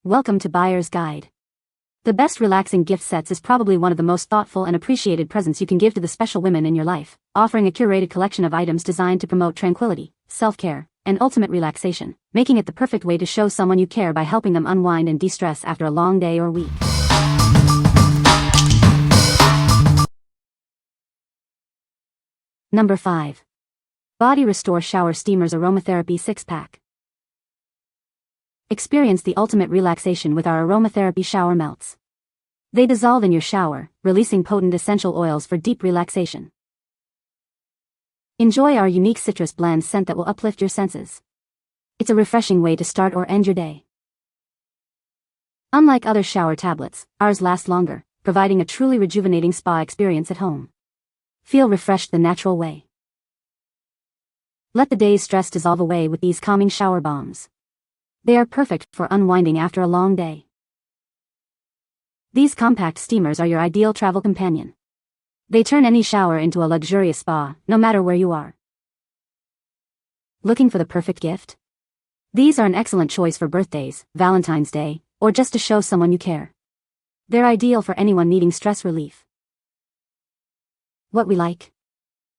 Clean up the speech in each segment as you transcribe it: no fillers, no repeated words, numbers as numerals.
Welcome to Buyer's Guide. The best relaxing gift sets is probably one of the most thoughtful and appreciated presents you can give to the special women in your life, offering a curated collection of items designed to promote tranquility, self-care, and ultimate relaxation, making it the perfect way to show someone you care by helping them unwind and de-stress after a long day or week. Number 5. Body Restore Shower Steamers Aromatherapy 6-pack. Experience the ultimate relaxation with our aromatherapy shower melts. They dissolve in your shower, releasing potent essential oils for deep relaxation. Enjoy our unique citrus blend scent that will uplift your senses. It's a refreshing way to start or end your day. Unlike other shower tablets, ours last longer, providing a truly rejuvenating spa experience at home. Feel refreshed the natural way. Let the day's stress dissolve away with these calming shower bombs. They are perfect for unwinding after a long day. These compact steamers are your ideal travel companion. They turn any shower into a luxurious spa, no matter where you are. Looking for the perfect gift? These are an excellent choice for birthdays, Valentine's Day, or just to show someone you care. They're ideal for anyone needing stress relief. What we like?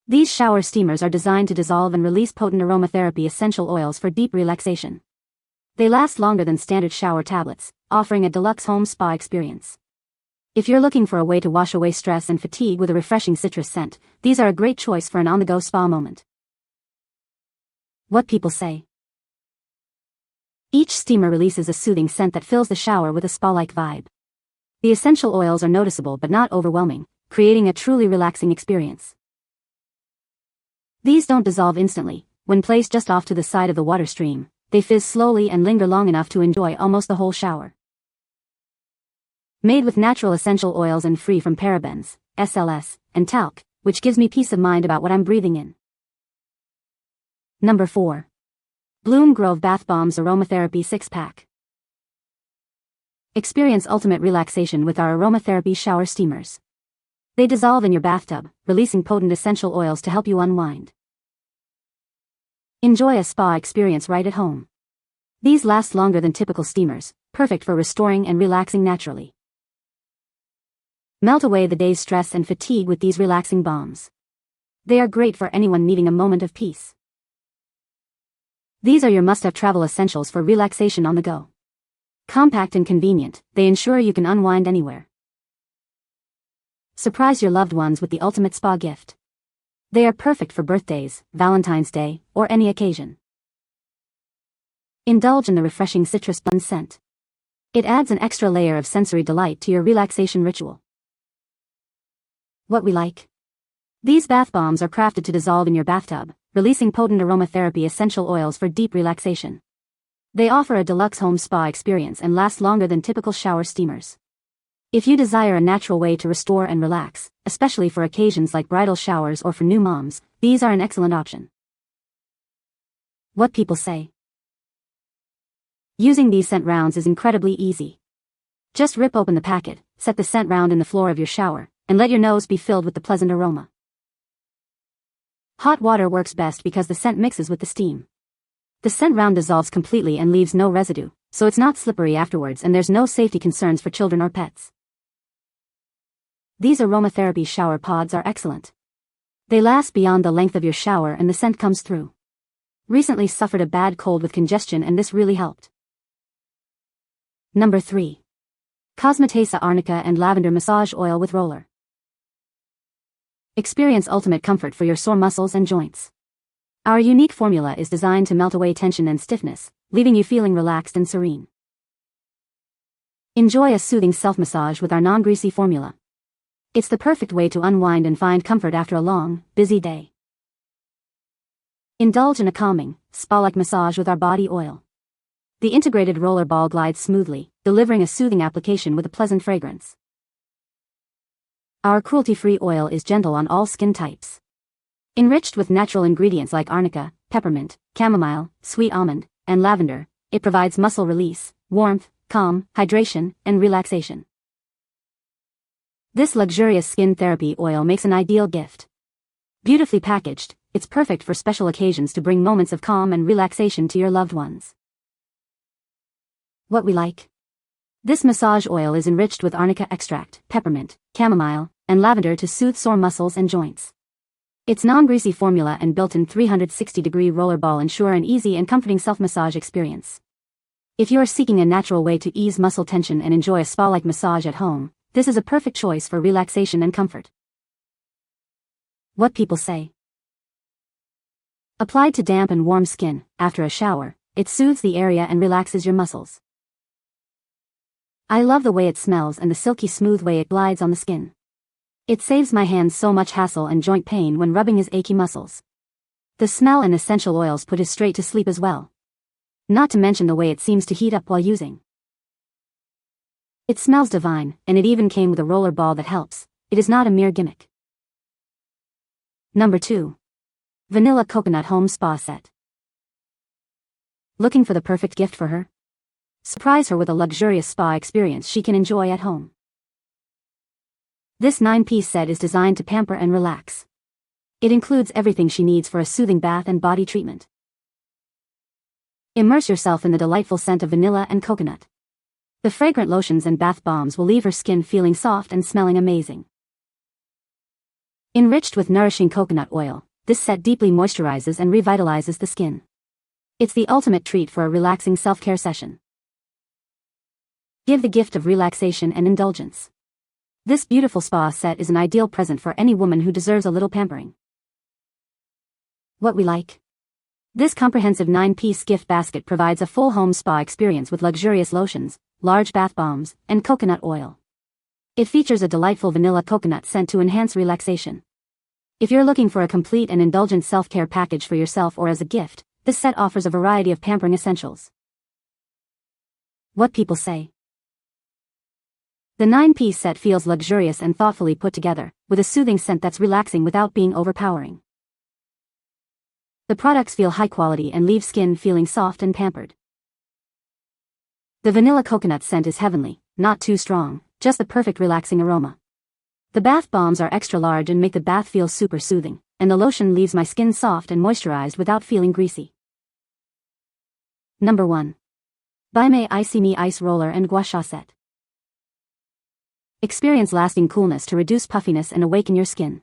These shower steamers are designed to dissolve and release potent aromatherapy essential oils for deep relaxation. They last longer than standard shower tablets, offering a deluxe home spa experience. If you're looking for a way to wash away stress and fatigue with a refreshing citrus scent, these are a great choice for an on-the-go spa moment. What people say. Each steamer releases a soothing scent that fills the shower with a spa-like vibe. The essential oils are noticeable but not overwhelming, creating a truly relaxing experience. These don't dissolve instantly. When placed just off to the side of the water stream, they fizz slowly and linger long enough to enjoy almost the whole shower. Made with natural essential oils and free from parabens, SLS, and talc, which gives me peace of mind about what I'm breathing in. Number 4. Bloom Grove Bath Bombs Aromatherapy 6-pack. Experience ultimate relaxation with our aromatherapy shower steamers. They dissolve in your bathtub, releasing potent essential oils to help you unwind. Enjoy a spa experience right at home. These last longer than typical steamers, perfect for restoring and relaxing naturally. Melt away the day's stress and fatigue with these relaxing bombs. They are great for anyone needing a moment of peace. These are your must-have travel essentials for relaxation on the go. Compact and convenient, they ensure you can unwind anywhere. Surprise your loved ones with the ultimate spa gift. They are perfect for birthdays, Valentine's Day, or any occasion. Indulge in the refreshing citrus blend scent. It adds an extra layer of sensory delight to your relaxation ritual. What we like? These bath bombs are crafted to dissolve in your bathtub, releasing potent aromatherapy essential oils for deep relaxation. They offer a deluxe home spa experience and last longer than typical shower steamers. If you desire a natural way to restore and relax, especially for occasions like bridal showers or for new moms, these are an excellent option. What people say. Using these scent rounds is incredibly easy. Just rip open the packet, set the scent round in the floor of your shower, and let your nose be filled with the pleasant aroma. Hot water works best because the scent mixes with the steam. The scent round dissolves completely and leaves no residue, so it's not slippery afterwards and there's no safety concerns for children or pets. These aromatherapy shower pods are excellent. They last beyond the length of your shower and the scent comes through. Recently suffered a bad cold with congestion and this really helped. Number 3. Cosmetasa Arnica and Lavender Massage Oil with Roller. Experience ultimate comfort for your sore muscles and joints. Our unique formula is designed to melt away tension and stiffness, leaving you feeling relaxed and serene. Enjoy a soothing self-massage with our non-greasy formula. It's the perfect way to unwind and find comfort after a long, busy day. Indulge in a calming, spa-like massage with our body oil. The integrated roller ball glides smoothly, delivering a soothing application with a pleasant fragrance. Our cruelty-free oil is gentle on all skin types. Enriched with natural ingredients like arnica, peppermint, chamomile, sweet almond, and lavender, it provides muscle release, warmth, calm, hydration, and relaxation. This luxurious skin therapy oil makes an ideal gift. Beautifully packaged, it's perfect for special occasions to bring moments of calm and relaxation to your loved ones. What we like? This massage oil is enriched with Arnica extract, peppermint, chamomile, and lavender to soothe sore muscles and joints. Its non-greasy formula and built-in 360-degree roller ball ensure an easy and comforting self-massage experience. If you are seeking a natural way to ease muscle tension and enjoy a spa-like massage at home, this is a perfect choice for relaxation and comfort. What people say. Applied to damp and warm skin, after a shower, it soothes the area and relaxes your muscles. I love the way it smells and the silky smooth way it glides on the skin. It saves my hands so much hassle and joint pain when rubbing his achy muscles. The smell and essential oils put us straight to sleep as well. Not to mention the way it seems to heat up while using. It smells divine, and it even came with a roller ball that helps. It is not a mere gimmick. Number 2. Vanilla Coconut Home Spa Set. Looking for the perfect gift for her? Surprise her with a luxurious spa experience she can enjoy at home. This 9-piece set is designed to pamper and relax. It includes everything she needs for a soothing bath and body treatment. Immerse yourself in the delightful scent of vanilla and coconut. The fragrant lotions and bath bombs will leave her skin feeling soft and smelling amazing. Enriched with nourishing coconut oil, this set deeply moisturizes and revitalizes the skin. It's the ultimate treat for a relaxing self-care session. Give the gift of relaxation and indulgence. This beautiful spa set is an ideal present for any woman who deserves a little pampering. What we like. This comprehensive 9-piece gift basket provides a full home spa experience with luxurious lotions, large bath bombs, and coconut oil. It features a delightful vanilla coconut scent to enhance relaxation. If you're looking for a complete and indulgent self-care package for yourself or as a gift, this set offers a variety of pampering essentials. What people say. The 9-piece set feels luxurious and thoughtfully put together, with a soothing scent that's relaxing without being overpowering. The products feel high quality and leave skin feeling soft and pampered. The vanilla coconut scent is heavenly, not too strong, just the perfect relaxing aroma. The bath bombs are extra large and make the bath feel super soothing, and the lotion leaves my skin soft and moisturized without feeling greasy. Number 1. BAIMEI IcyMe Ice Roller and Gua Sha Set. Experience lasting coolness to reduce puffiness and awaken your skin.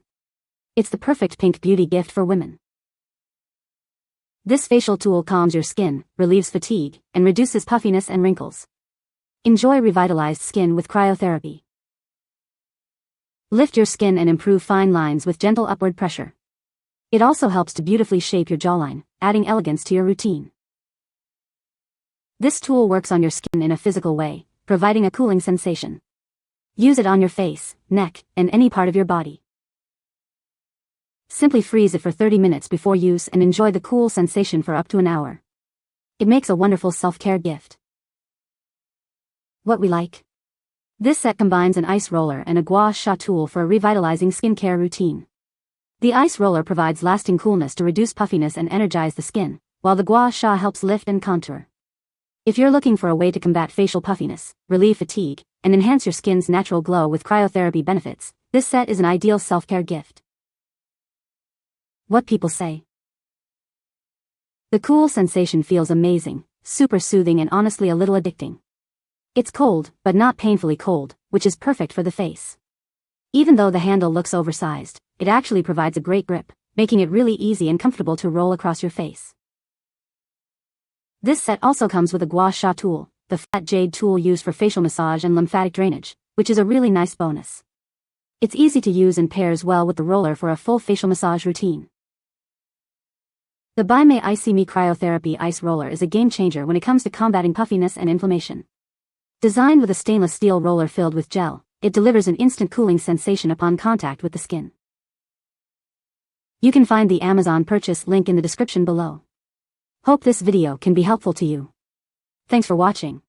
It's the perfect pink beauty gift for women. This facial tool calms your skin, relieves fatigue, and reduces puffiness and wrinkles. Enjoy revitalized skin with cryotherapy. Lift your skin and improve fine lines with gentle upward pressure. It also helps to beautifully shape your jawline, adding elegance to your routine. This tool works on your skin in a physical way, providing a cooling sensation. Use it on your face, neck, and any part of your body. Simply freeze it for 30 minutes before use and enjoy the cool sensation for up to an hour. It makes a wonderful self-care gift. What we like. This set combines an ice roller and a gua sha tool for a revitalizing skincare routine. The ice roller provides lasting coolness to reduce puffiness and energize the skin, while the gua sha helps lift and contour. If you're looking for a way to combat facial puffiness, relieve fatigue, and enhance your skin's natural glow with cryotherapy benefits, this set is an ideal self-care gift. What people say. The cool sensation feels amazing, super soothing and honestly a little addicting. It's cold, but not painfully cold, which is perfect for the face. Even though the handle looks oversized, it actually provides a great grip, making it really easy and comfortable to roll across your face. This set also comes with a gua sha tool, the flat jade tool used for facial massage and lymphatic drainage, which is a really nice bonus. It's easy to use and pairs well with the roller for a full facial massage routine. The BAIMEI IcyMe Cryotherapy Ice Roller is a game changer when it comes to combating puffiness and inflammation. Designed with a stainless steel roller filled with gel, it delivers an instant cooling sensation upon contact with the skin. You can find the Amazon purchase link in the description below. Hope this video can be helpful to you. Thanks for watching.